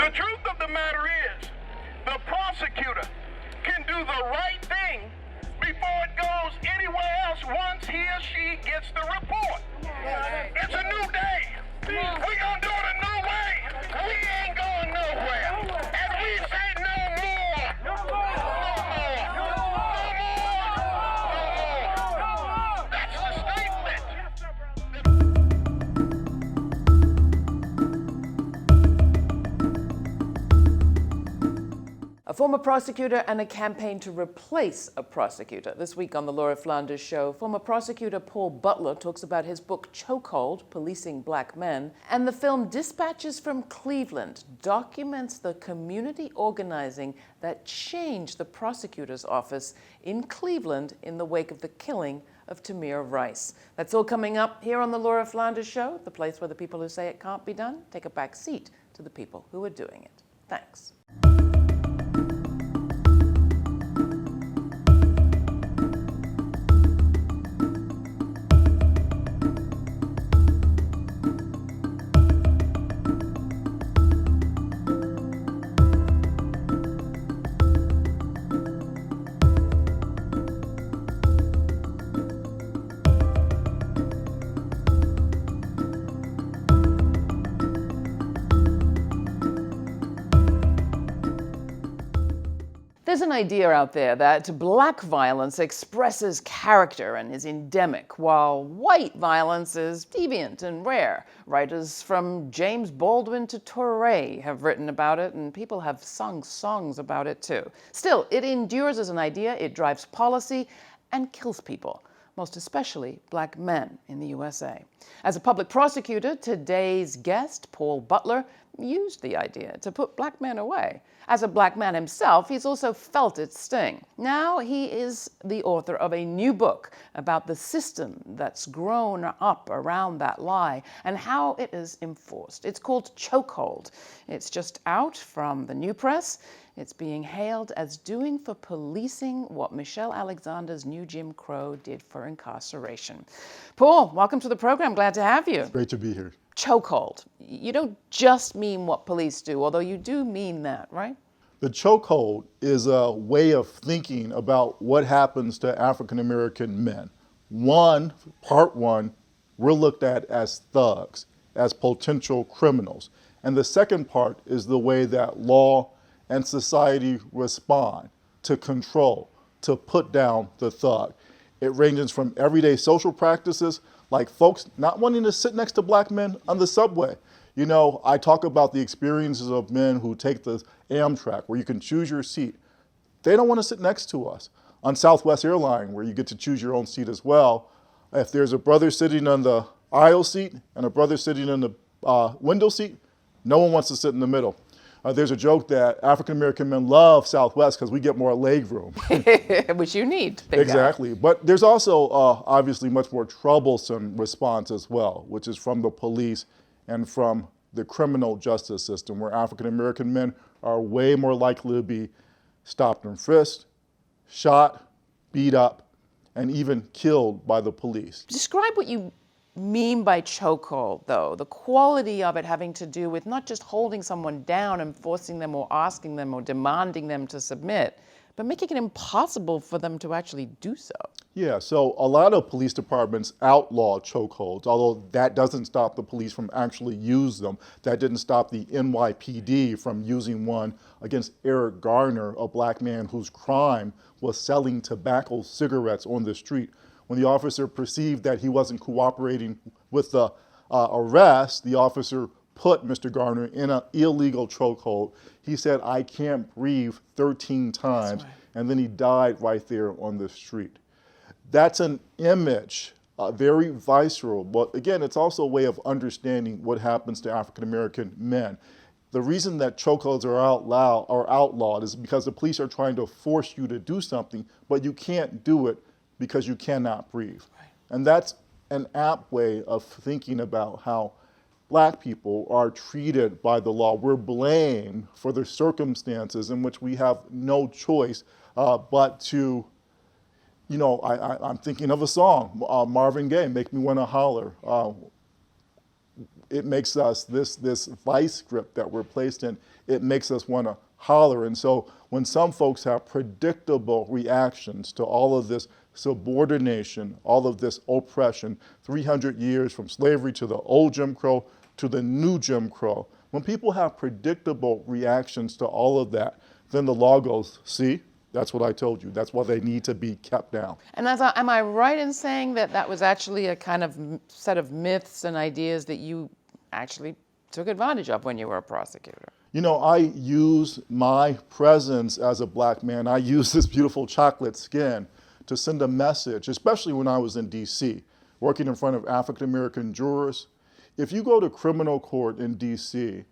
The truth of the matter is, the prosecutor can do the right thing before it goes anywhere else once he or she gets the report. It's a new day. We gonna do it a new way. We ain't going nowhere. And we say no more. No more. No more. That's the statement. A former prosecutor and a campaign to replace a prosecutor. This week on the Laura Flanders Show, former prosecutor Paul Butler talks about his book Chokehold, Policing Black Men, and the film Dispatches from Cleveland documents the community organizing that changed the prosecutor's office in Cleveland in the wake of the killing of Tamir Rice. That's all coming up here on the Laura Flanders Show, the place where the people who say it can't be done take a back seat to the people who are doing it. Thanks. There's an idea out there that black violence expresses character and is endemic, while white violence is deviant and rare. Writers from James Baldwin to Touré have written about it, and people have sung songs about it too. Still, it endures as an idea, it drives policy, and kills people, most especially black men in the USA. As a public prosecutor, today's guest, Paul Butler, used the idea to put black men away. As a black man himself, he's also felt its sting. Now he is the author of a new book about the system that's grown up around that lie and how it is enforced. It's called Chokehold. It's just out from the New Press. It's being hailed as doing for policing what Michelle Alexander's New Jim Crow did for incarceration. Paul, welcome to the program. Glad to have you. It's great to be here. Chokehold. You don't just mean what police do, although you do mean that, right? The chokehold is a way of thinking about what happens to African American men. Part one, we're looked at as thugs, as potential criminals. And the second part is the way that law and society respond to control, to put down the thug. It ranges from everyday social practices, like folks not wanting to sit next to black men on the subway. You know, I talk about the experiences of men who take the Amtrak, where you can choose your seat. They don't want to sit next to us. On Southwest Airline, where you get to choose your own seat as well, if there's a brother sitting on the aisle seat and a brother sitting in the window seat, no one wants to sit in the middle. There's a joke that African American men love Southwest because we get more leg room. Which you need. Exactly. But there's also obviously much more troublesome response as well, which is from the police and from the criminal justice system, where African American men are way more likely to be stopped and frisked, shot, beat up, and even killed by the police. Describe what you mean by chokehold, though, the quality of it having to do with not just holding someone down and forcing them or asking them or demanding them to submit, but making it impossible for them to actually do so. Yeah, so a lot of police departments outlaw chokeholds, although that doesn't stop the police from actually using them. That didn't stop the NYPD from using one against Eric Garner, a black man whose crime was selling tobacco cigarettes on the street. When the officer perceived that he wasn't cooperating with the arrest, the officer put Mr. Garner in an illegal chokehold. He said, "I can't breathe," 13 times, right. And then he died right there on the street. That's an image, very visceral, but again, it's also a way of understanding what happens to African American men. The reason that chokeholds are outlawed is because the police are trying to force you to do something, but you can't do it because you cannot breathe. Right. And that's an apt way of thinking about how black people are treated by the law. We're blamed for the circumstances in which we have no choice but to, you know, I'm thinking of a song, Marvin Gaye, "Make Me Wanna Holler." it makes us, this vice grip that we're placed in, it makes us want to holler. And so when some folks have predictable reactions to all of this subordination, all of this oppression, 300 years from slavery to the old Jim Crow to the new Jim Crow, when people have predictable reactions to all of that, then the law goes, see, that's what I told you. That's why they need to be kept down. And am I right in saying that that was actually a kind of set of myths and ideas that you actually took advantage of when you were a prosecutor? You know, I use my presence as a black man, I use this beautiful chocolate skin to send a message, especially when I was in DC, working in front of African-American jurors. If you go to criminal court in DC,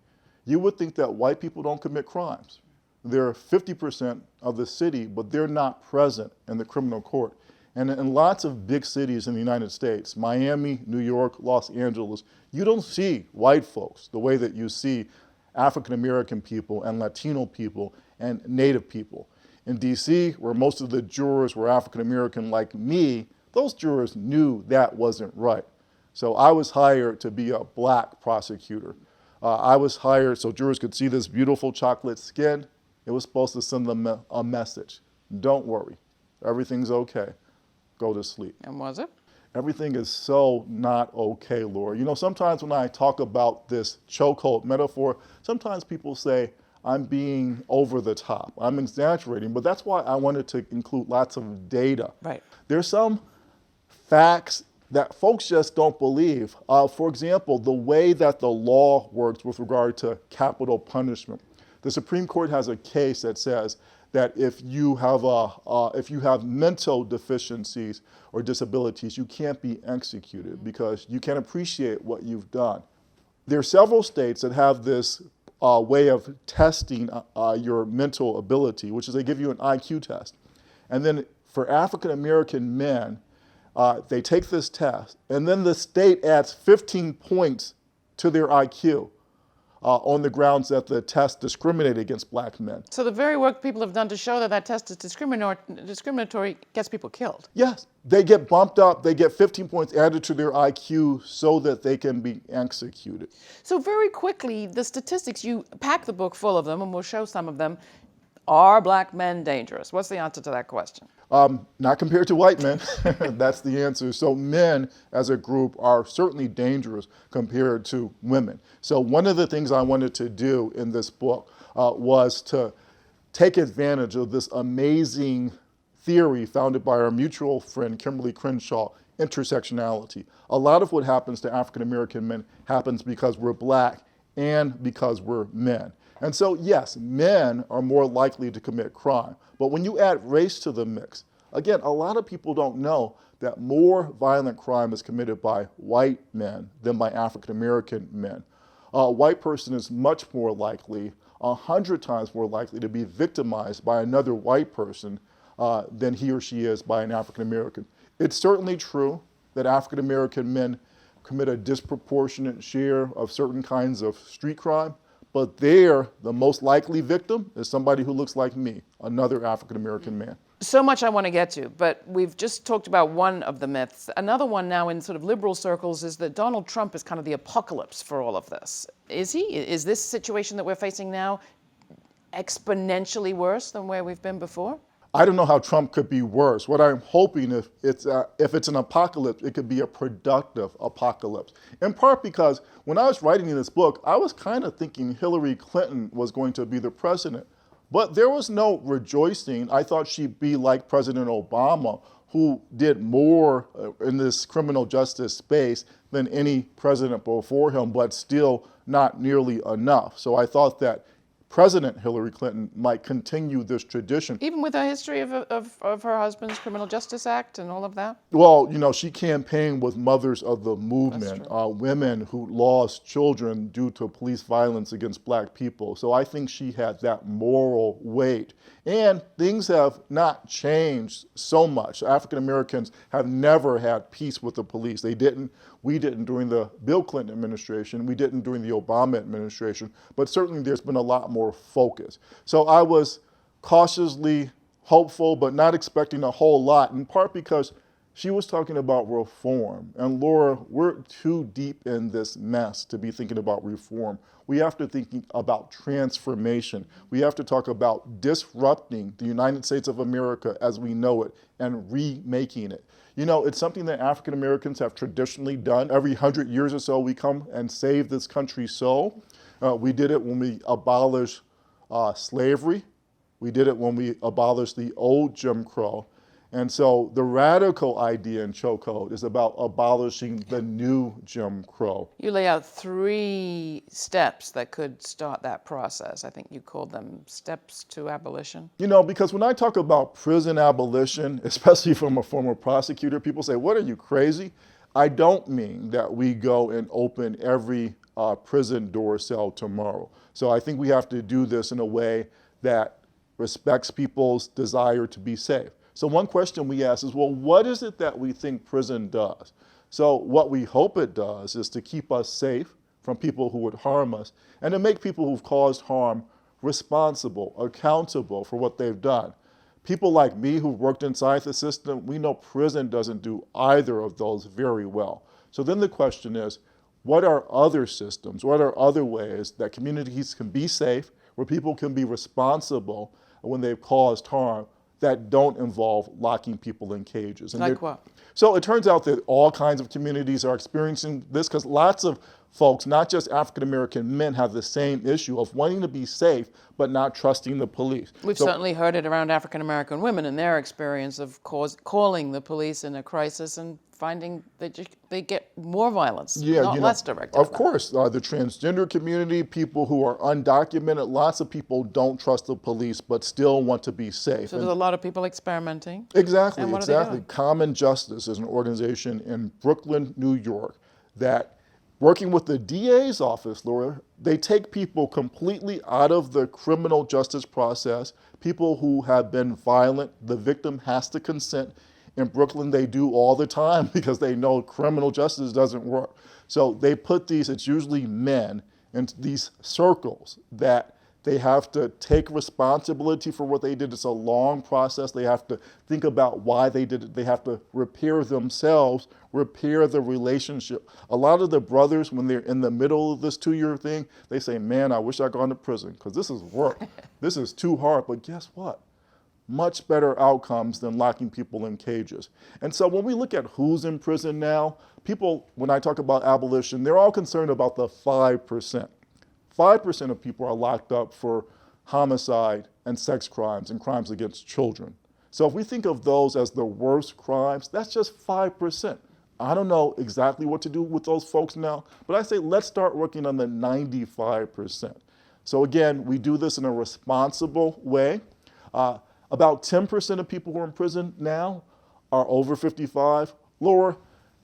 you would think that white people don't commit crimes. They're 50% of the city, but they're not present in the criminal court. And in lots of big cities in the United States, Miami, New York, Los Angeles, you don't see white folks the way that you see African American people and Latino people and Native people. In DC, where most of the jurors were African American like me, those jurors knew that wasn't right. So I was hired to be a black prosecutor. I was hired so jurors could see this beautiful chocolate skin. It was supposed to send them a message. Don't worry, everything's okay. Go to sleep. And was it? Everything is so not okay, Laura. You know, sometimes when I talk about this chokehold metaphor, sometimes people say I'm being over the top, I'm exaggerating, but that's why I wanted to include lots of data. Right. There's some facts that folks just don't believe. For example, the way that the law works with regard to capital punishment. The Supreme Court has a case that says that if you have mental deficiencies or disabilities, you can't be executed because you can't appreciate what you've done. There are several states that have this way of testing your mental ability, which is they give you an IQ test. And then for African American men, they take this test, and then the state adds 15 points to their IQ. On the grounds that the test discriminated against black men. So the very work people have done to show that that test is discriminatory gets people killed. Yes, they get bumped up, they get 15 points added to their IQ so that they can be executed. So very quickly, the statistics, you pack the book full of them, and we'll show some of them. Are black men dangerous? What's the answer to that question? Not compared to white men. That's the answer. So men as a group are certainly dangerous compared to women. So one of the things I wanted to do in this book was to take advantage of this amazing theory founded by our mutual friend, Kimberly Crenshaw, intersectionality. A lot of what happens to African American men happens because we're black and because we're men. And so, yes, men are more likely to commit crime. But when you add race to the mix, again, a lot of people don't know that more violent crime is committed by white men than by African American men. A white person is much more likely, 100 times more likely to be victimized by another white person than he or she is by an African American. It's certainly true that African American men commit a disproportionate share of certain kinds of street crime, but there, the most likely victim is somebody who looks like me, another African American man. So much I want to get to, but we've just talked about one of the myths. Another one now in sort of liberal circles is that Donald Trump is kind of the apocalypse for all of this. Is he? Is this situation that we're facing now exponentially worse than where we've been before? I don't know how Trump could be worse. What I'm hoping if it's an apocalypse, it could be a productive apocalypse. In part because when I was writing this book, I was kind of thinking Hillary Clinton was going to be the president. But there was no rejoicing. I thought she'd be like President Obama, who did more in this criminal justice space than any president before him, but still not nearly enough. So I thought that President Hillary Clinton might continue this tradition. Even with a history of her husband's Criminal Justice Act and all of that? Well, you know, she campaigned with mothers of the movement, women who lost children due to police violence against black people. So I think she had that moral weight. And things have not changed so much. African Americans have never had peace with the police. They didn't. We didn't during the Bill Clinton administration. We didn't during the Obama administration. But certainly there's been a lot more focus. So I was cautiously hopeful, but not expecting a whole lot, in part because She was talking about reform. And Laura, we're too deep in this mess to be thinking about reform. We have to think about transformation. We have to talk about disrupting the United States of America as we know it and remaking it. You know, it's something that African Americans have traditionally done. Every 100 years or so, we come and save this country's soul. We did it when we abolished slavery. We did it when we abolished the old Jim Crow. And so the radical idea in Chokehold is about abolishing the new Jim Crow. You lay out 3 steps that could start that process. I think you called them steps to abolition. You know, because when I talk about prison abolition, especially from a former prosecutor, people say, what, are you crazy? I don't mean that we go and open every prison door cell tomorrow. So I think we have to do this in a way that respects people's desire to be safe. So one question we ask is, well, what is it that we think prison does? So what we hope it does is to keep us safe from people who would harm us and to make people who've caused harm responsible, accountable for what they've done. People like me who've worked inside the system, we know prison doesn't do either of those very well. So then the question is, what are other systems, what are other ways that communities can be safe, where people can be responsible when they've caused harm, that don't involve locking people in cages? And like what? So it turns out that all kinds of communities are experiencing this because lots of folks, not just African American men, have the same issue of wanting to be safe but not trusting the police. We've certainly heard it around African American women and their experience of calling the police in a crisis and finding that they get more violence, not less directed. Of course, the transgender community, people who are undocumented, lots of people don't trust the police but still want to be safe. So there's a lot of people experimenting. Exactly, And what are they exactly. doing? Common Justice is an organization in Brooklyn, New York, that working with the DA's office, Laura, they take people completely out of the criminal justice process, people who have been violent, the victim has to consent. In Brooklyn, they do all the time because they know criminal justice doesn't work. So they put these, it's usually men, in these circles that they have to take responsibility for what they did. It's a long process. They have to think about why they did it. They have to repair themselves, repair the relationship. A lot of the brothers, when they're in the middle of this 2-year thing, they say, man, I wish I'd gone to prison because this is work. This is too hard. But guess what? Much better outcomes than locking people in cages. And so when we look at who's in prison now, people, when I talk about abolition, they're all concerned about the 5%. 5% of people are locked up for homicide and sex crimes and crimes against children. So if we think of those as the worst crimes, that's just 5%. I don't know exactly what to do with those folks now, but I say let's start working on the 95%. So again, we do this in a responsible way. About 10% of people who are in prison now are over 55. Laura,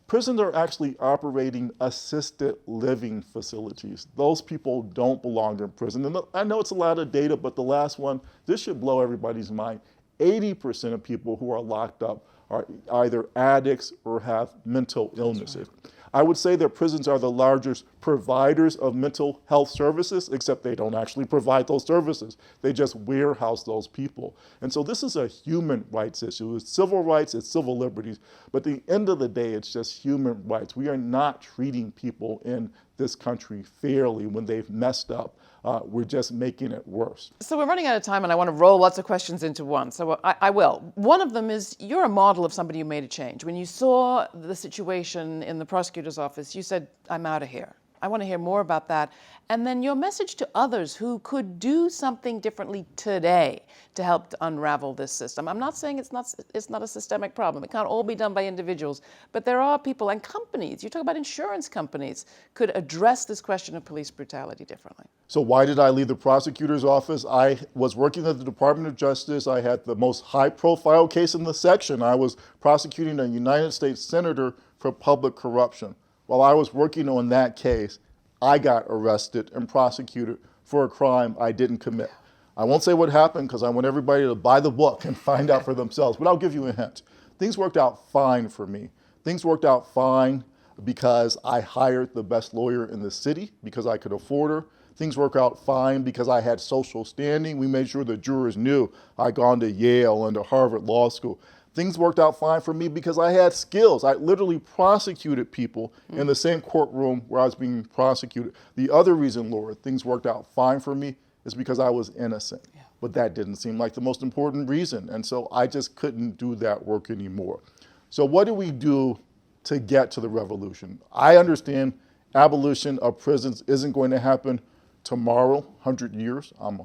prisons are actually operating assisted living facilities. Those people don't belong in prison. And I know it's a lot of data, but the last one, this should blow everybody's mind. 80% of people who are locked up are either addicts or have mental illnesses. Right. I would say that prisons are the largest providers of mental health services, except they don't actually provide those services. They just warehouse those people. And so this is a human rights issue. It's civil rights, it's civil liberties, but at the end of the day, it's just human rights. We are not treating people in this country fairly when they've messed up. We're just making it worse. So we're running out of time, and I want to roll lots of questions into one. So I will. One of them is, you're a model of somebody who made a change. When you saw the situation in the prosecutor's office, you said, I'm out of here. I want to hear more about that. And then your message to others who could do something differently today to help to unravel this system. I'm not saying it's not a systemic problem. It can't all be done by individuals, but there are people and companies, you talk about insurance companies, could address this question of police brutality differently. So why did I leave the prosecutor's office? I was working at the Department of Justice. I had the most high-profile case in the section. I was prosecuting a United States senator for public corruption. While I was working on that case, I got arrested and prosecuted for a crime I didn't commit. I won't say what happened because I want everybody to buy the book and find out for themselves, but I'll give you a hint. Things worked out fine for me. Things worked out fine because I hired the best lawyer in the city because I could afford her. Things worked out fine because I had social standing. We made sure the jurors knew I'd gone to Yale and to Harvard Law School. things worked out fine for me because I had skills. I literally prosecuted people in the same courtroom where I was being prosecuted. The other reason, Laura, things worked out fine for me is because I was innocent. Yeah. But that didn't seem like the most important reason. And so I just couldn't do that work anymore. So what do we do to get to the revolution? I understand abolition of prisons isn't going to happen tomorrow, 100 years. I'm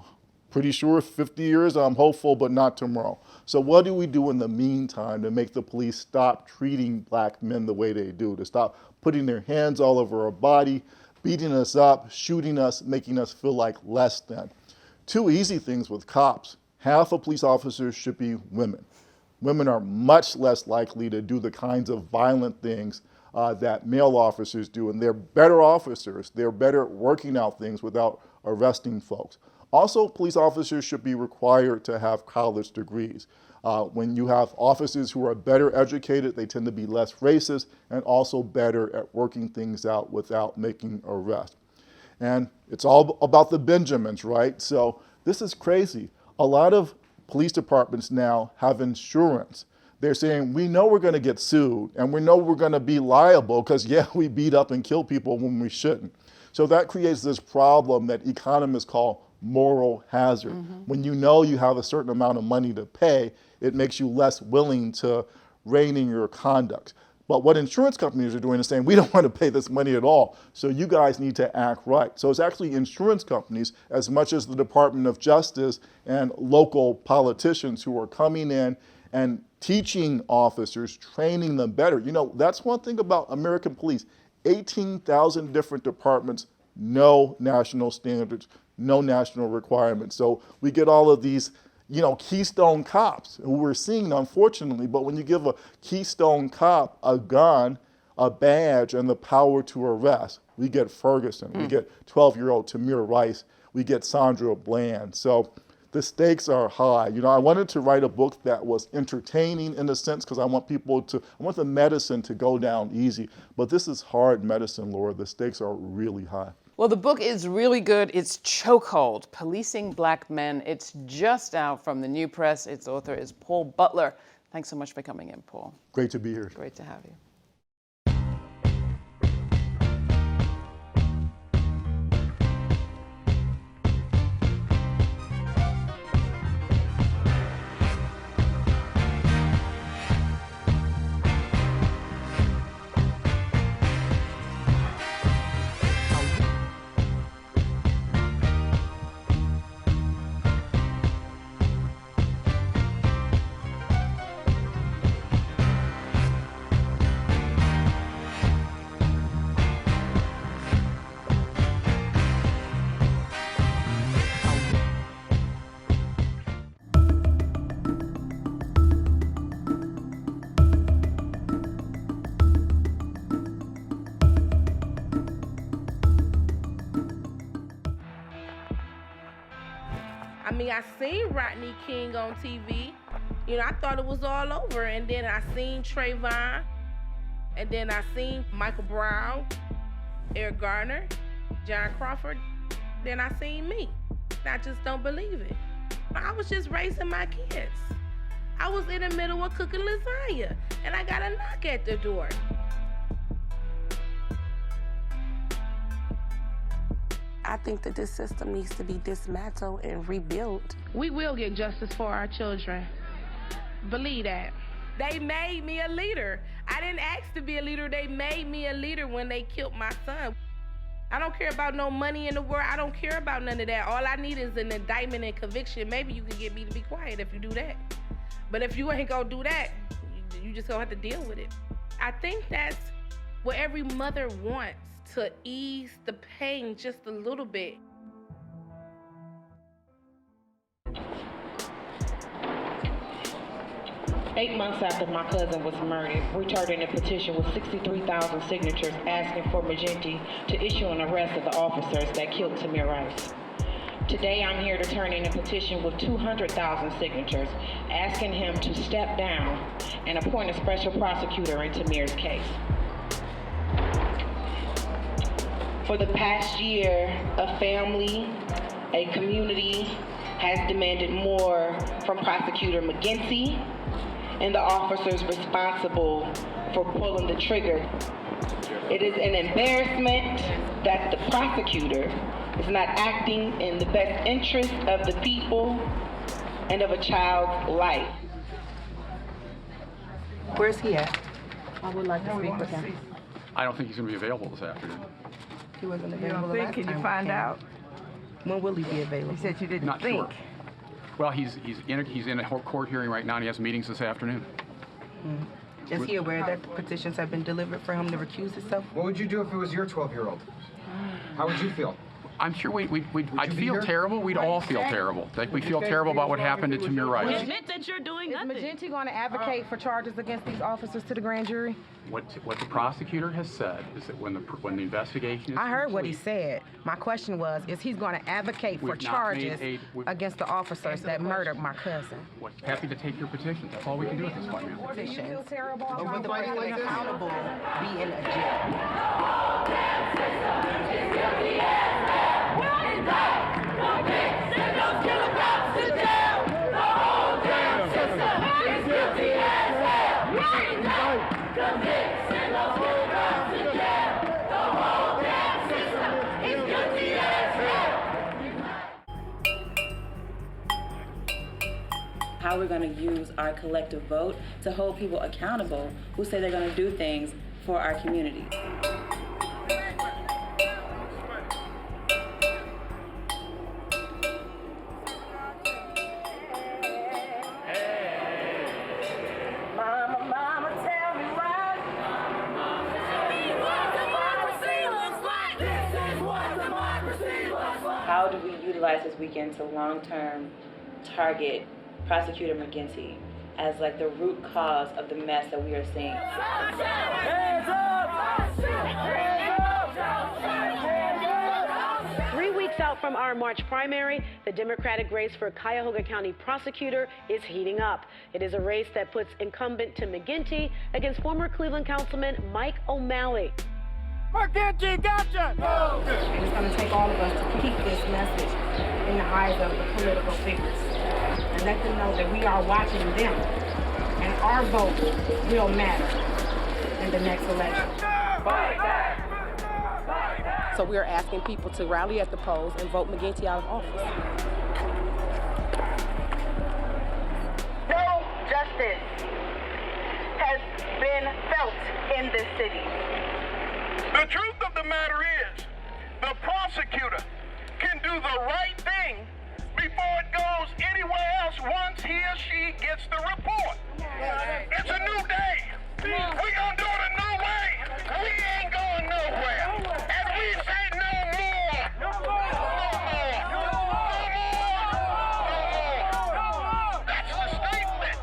pretty sure 50 years, I'm hopeful, but not tomorrow. So what do we do in the meantime to make the police stop treating black men the way they do, to stop putting their hands all over our body, beating us up, shooting us, making us feel like less than? Two easy things with cops. Half of police officers should be women. Women are much less likely to do the kinds of violent things that male officers do, and they're better officers. They're better at working out things without arresting folks. Also, police officers should be required to have college degrees. When you have officers who are better educated, they tend to be less racist and also better at working things out without making arrests. And it's all about the Benjamins, right? So this is crazy. A lot of police departments now have insurance. They're saying, we know we're going to get sued and we know we're going to be liable because, yeah, we beat up and kill people when we shouldn't. So that creates this problem that economists call moral hazard. When you know you have a certain amount of money to pay, it makes you less willing to rein in your conduct. But what insurance companies are doing is saying, we don't want to pay this money at all, so you guys need to act right. So it's actually insurance companies as much as the Department of Justice and local politicians who are coming in and teaching officers, training them better. You know, that's one thing about American police. 18,000 different departments, no national standards, no national requirements. So we get all of these, you know, Keystone cops who we're seeing, unfortunately, but when you give a Keystone cop a gun, a badge, and the power to arrest, we get Ferguson, we get 12-year-old Tamir Rice, we get Sandra Bland. So the stakes are high. You know, I wanted to write a book that was entertaining in a sense because I want the medicine to go down easy, but this is hard medicine, Laura. The stakes are really high. Well, the book is really good. It's Chokehold, Policing Black Men. It's just out from the New Press. Its author is Paul Butler. Thanks so much for coming in, Paul. Great to be here. Great to have you. I mean, I seen Rodney King on TV. You know, I thought it was all over. And then I seen Trayvon. And then I seen Michael Brown, Eric Garner, John Crawford. Then I seen me. I just don't believe it. I was just raising my kids. I was in the middle of cooking lasagna. And I got a knock at the door. I think that this system needs to be dismantled and rebuilt. We will get justice for our children. Believe that. They made me a leader. I didn't ask to be a leader. They made me a leader when they killed my son. I don't care about no money in the world. I don't care about none of that. All I need is an indictment and conviction. Maybe you can get me to be quiet if you do that. But if you ain't gonna do that, you just gonna have to deal with it. I think that's what every mother wants, to ease the pain just a little bit. Eight months after my cousin was murdered, we turned in a petition with 63,000 signatures asking for Magenti to issue an arrest of the officers that killed Tamir Rice. Today I'm here to turn in a petition with 200,000 signatures asking him to step down and appoint a special prosecutor in Tamir's case. For the past year, a family, a community has demanded more from Prosecutor McGinty and the officers responsible for pulling the trigger. It is an embarrassment that the prosecutor is not acting in the best interest of the people and of a child's life. Where's he at? I would like to speak with him. I don't think he's going to be available this afternoon. He wasn't You available don't think? last Can you time we find came. out? When will he be available? You said you didn't Not think. sure. Well, he's in a court hearing right now, and he has meetings this afternoon. Is he aware that petitions have been delivered for him to recuse himself? What would you do if it was your 12-year-old? How would you feel? I'm sure I'd you be feel here? terrible. We'd all feel terrible. Like we feel terrible about what happened to Tamir Rice. Admit that you're doing Is nothing. Magenti going to advocate for charges against these officers to the grand jury? What the prosecutor has said is that when the investigation is I heard what he complete, said. My question was, is he going to advocate for We've not charges made against the officers that murdered my cousin? happy to take your petition. That's all we can do at this point, ma'am. Do you feel terrible Over about the fighting president like this? accountable be in a jail? How we're going to use our collective vote to hold people accountable who say they're going to do things for our community. How do we utilize this weekend to long-term target Prosecutor McGinty as like the root cause of the mess that we are seeing? Hands up! 3 weeks out from our March primary, the Democratic race for Cuyahoga County prosecutor is heating up. It is a race that puts incumbent Tim McGinty against former Cleveland Councilman Mike O'Malley. McGinty, gotcha! And it's going to take all of us to keep this message in the eyes of the political figures and let them know that we are watching them and our vote will matter in the next election. So we are asking people to rally at the polls and vote McGinty out of office. No justice has been felt in this city. The truth of the matter is, the prosecutor can do the right thing before it goes anywhere else once he or she gets the report. It's a new day. We gonna do it a new way. We ain't going nowhere. And we say no more. No more. No more. That's the statement.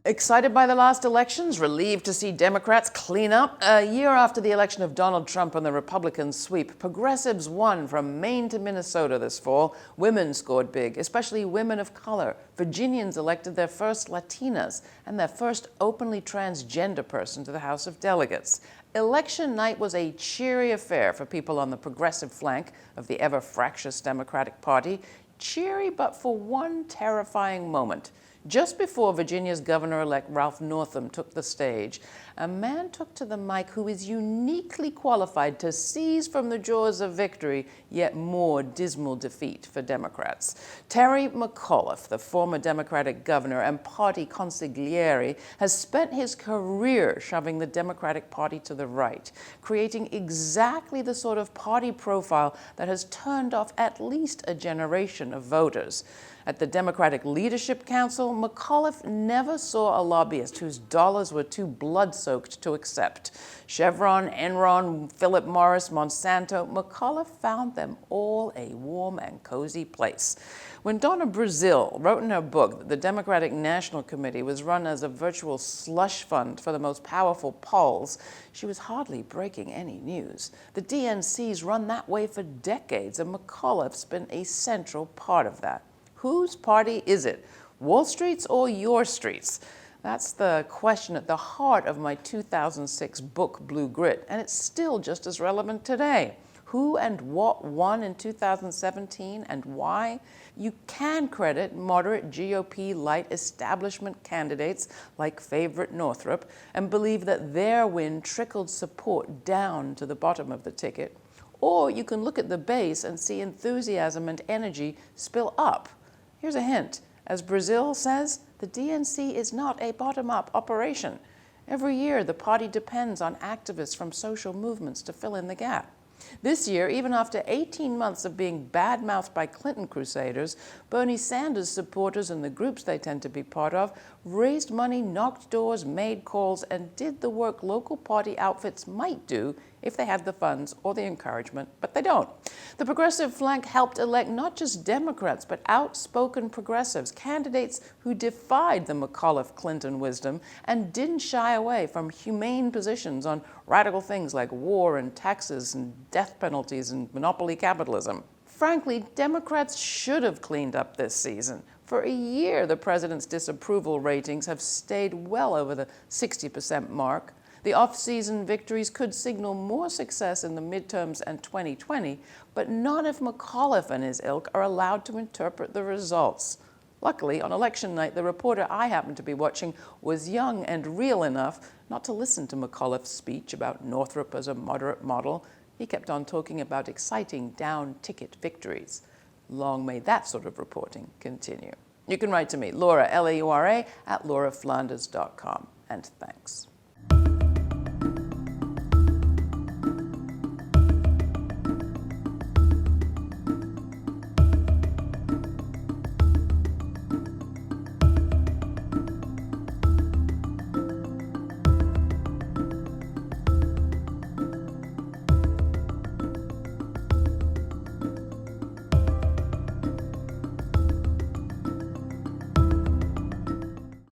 Excited by the last elections, relieved to see Democrats clean up. A year after the election of Donald Trump and the Republican sweep, progressives won from Maine to Minnesota this fall. Women scored big, especially women of color. Virginians elected their first Latinas and their first openly transgender person to the House of Delegates. Election night was a cheery affair for people on the progressive flank of the ever-fractious Democratic Party. Cheery, but for one terrifying moment. Just before Virginia's governor-elect Ralph Northam took the stage, a man took to the mic who is uniquely qualified to seize from the jaws of victory yet more dismal defeat for Democrats. Terry McAuliffe, the former Democratic governor and party consigliere, has spent his career shoving the Democratic Party to the right, creating exactly the sort of party profile that has turned off at least a generation of voters. At the Democratic Leadership Council, McAuliffe never saw a lobbyist whose dollars were too blood-soaked to accept. Chevron, Enron, Philip Morris, Monsanto, McAuliffe found them all a warm and cozy place. When Donna Brazil wrote in her book that the Democratic National Committee was run as a virtual slush fund for the most powerful polls, she was hardly breaking any news. The DNC's run that way for decades, and McAuliffe's been a central part of that. Whose party is it? Wall Street's or your streets? That's the question at the heart of my 2006 book, Blue Grit, and it's still just as relevant today. who and what won in 2017 and why, you can credit moderate GOP light establishment candidates like favorite Northrop and believe that their win trickled support down to the bottom of the ticket. Or you can look at the base and see enthusiasm and energy spill up. Here's a hint. As Brazil says, the DNC is not a bottom-up operation. Every year, the party depends on activists from social movements to fill in the gap. This year, even after 18 months of being bad-mouthed by Clinton crusaders, Bernie Sanders supporters and the groups they tend to be part of raised money, knocked doors, made calls, and did the work local party outfits might do if they had the funds or the encouragement, but they don't. The progressive flank helped elect not just Democrats, but outspoken progressives, candidates who defied the McAuliffe-Clinton wisdom and didn't shy away from humane positions on radical things like war and taxes and death penalties and monopoly capitalism. Frankly, Democrats should have cleaned up this season. For a year, the president's disapproval ratings have stayed well over the 60% mark. The off-season victories could signal more success in the midterms and 2020, but not if McAuliffe and his ilk are allowed to interpret the results. Luckily, on election night, the reporter I happened to be watching was young and real enough not to listen to McAuliffe's speech about Northrop as a moderate model. He kept on talking about exciting down-ticket victories. Long may that sort of reporting continue. You can write to me, Laura, L-A-U-R-A, @lauraflanders.com. And thanks.